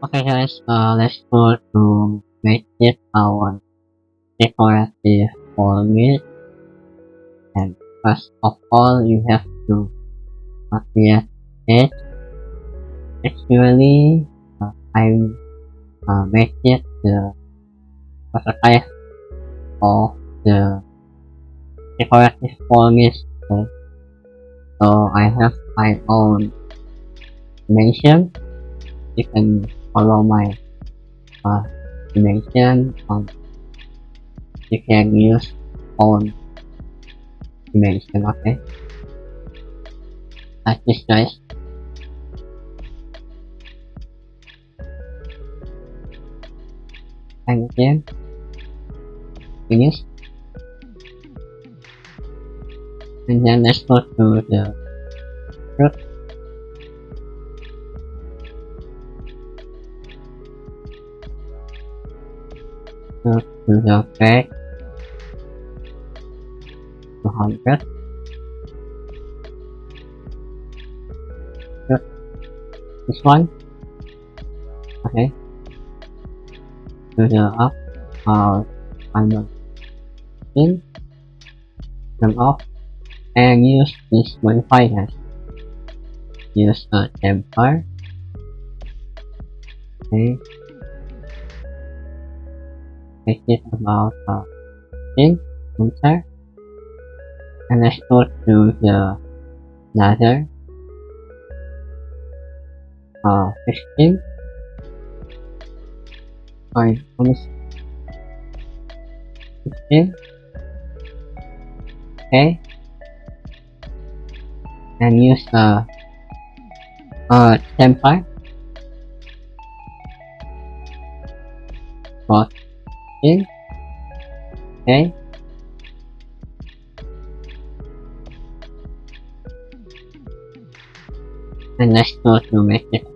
Okay guys, let's go to make it our decorative foliage. And first of all, you have to create it. Actually, I make it the prototype of the decorative foliage. Okay? So I have my own dimension. You can follow my dimension. You can use own dimension. Okay, like this guys. And again, finish. And then let's go to the root. Go to the back 200. Root this one. Okay. To the up, I'm in, turn off, and use this modifier. Use a temper. Okay. Make it about in enter. And let's go to the ladder. 15. Sorry, almost 15. Okay. And use temper. Got in. Okay. And let's go to make it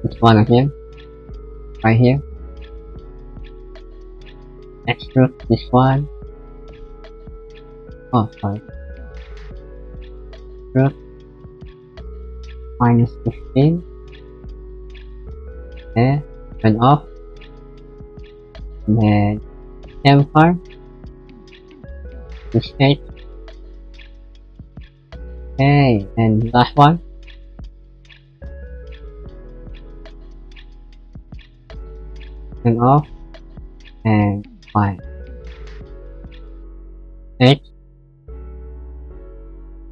this one again. Right here. Extrude this one. Oh, sorry. Extrude minus 15. Okay. Turn off. And then temper. This state. Okay, and last one. Turn off and 5, 8,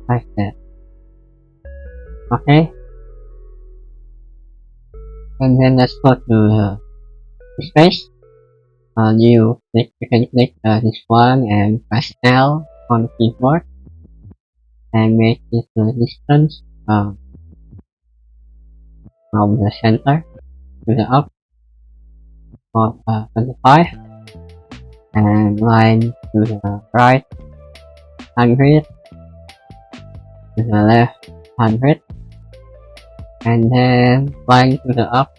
like that. Okay, and then let's go to the space. You can click this one and press L on the keyboard and make it the distance from the center to the up for 25, and line to the right 100, to the left 100, and then line to the up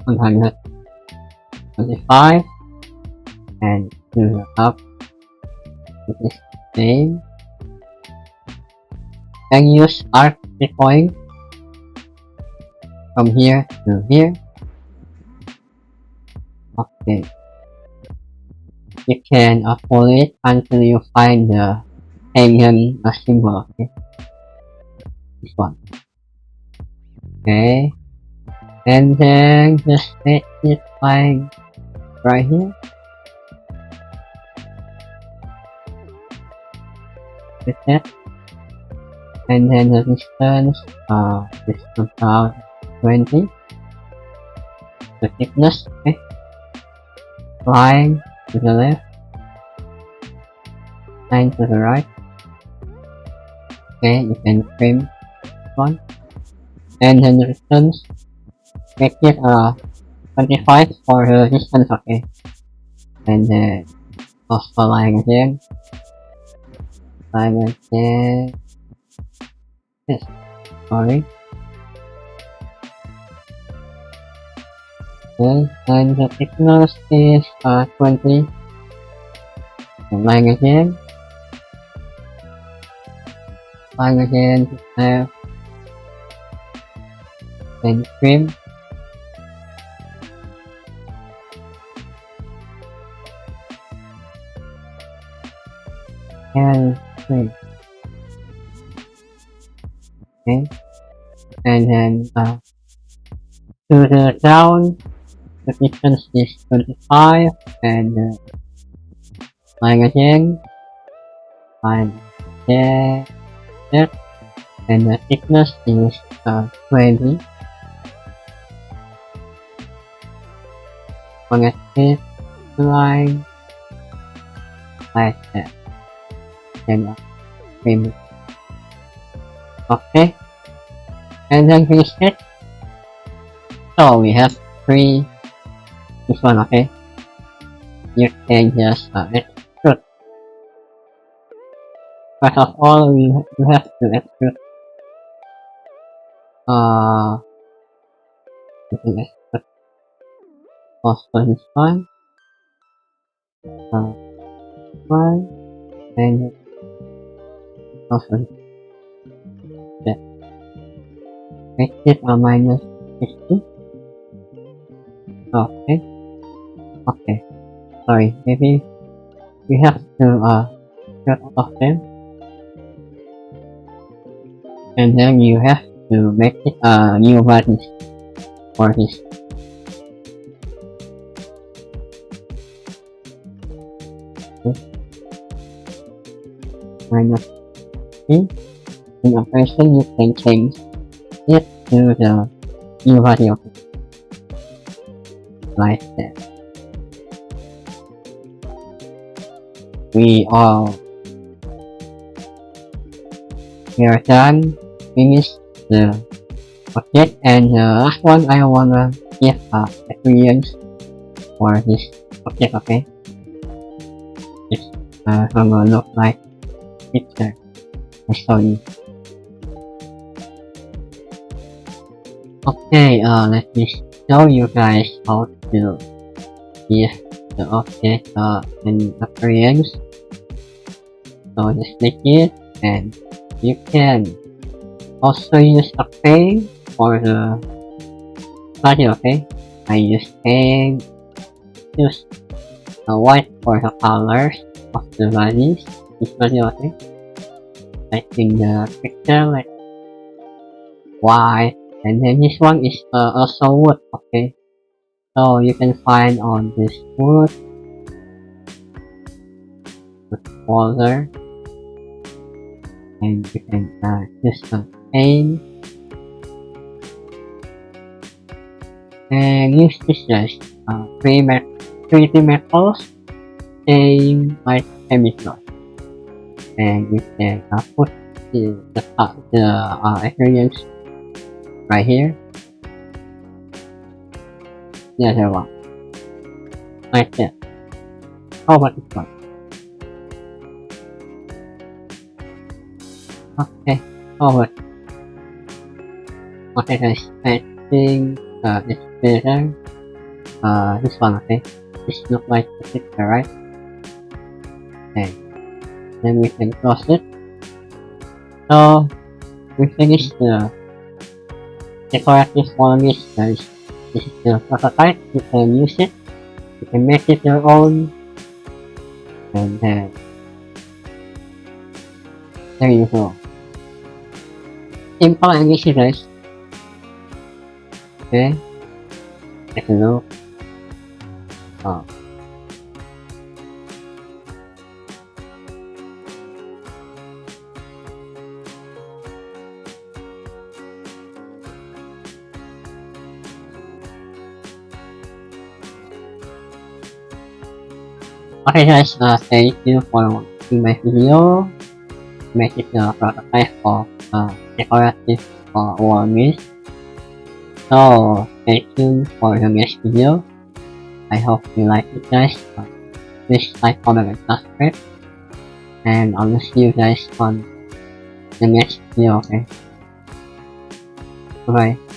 125, and to the up it is same, and use arc deploying from here to here. Okay, you can pull it until you find the hanging symbol. Okay, this one. Okay, and then just make it like right here. Like that. And then the distance is about 20. The thickness, okay. Line to the left, line to the right. Okay, you can trim one. And then the distance, make it 25 for the distance, okay. And then also line again. Line again. Yes, sorry. Okay, and the thickness is 20. And line again. Line again to left. and trim. And trim. Okay. And then to the down, the distance is 25, and line again, line there, and the thickness is 20. Connect this line like that, and trim it. Okay, and then finish it. So we have three. This one, okay. You can just extrude. First of all, you have to extrude. You can extrude also this one, and also that. Make it a minus 60. Okay. Okay. Sorry, maybe we have to cut off them, and then you have to make it a new vernish for this. Okay. Minus 3. In operation, you can change it to the new value of it. Like that. We are done. Finish the object, and the last one I wanna give experience for this object. Okay, it's gonna look like picture I show you. Okay, let me show you guys how to give the object an appearance. So just click it, and you can also use a paint for the body. Okay, I use paint, use white for the colors of the bodies. This body, okay, like in the picture, like white. And then this one is also wood. Okay, so you can find on this wood folder, and you can use the paint and use this as 3D metals, same like chemical, and you can put the experience right here. The other one, like that. How about this one? Okay, forward. Okay guys, I think it's better. This one, okay. This looks like the picture, right? Okay. Then we can close it. So we finished the decorative furnish. This is the prototype. You can use it. You can make it your own. And then there you go. Simple and easy, guys. Okay. Take a look. Oh. Okay guys, thank you for watching my video. Make it a prototype of decorative wall mist. So stay tuned for the next video. I hope you like it guys. Please like, comment, and subscribe. And I will see you guys on the next video, okay? Bye bye.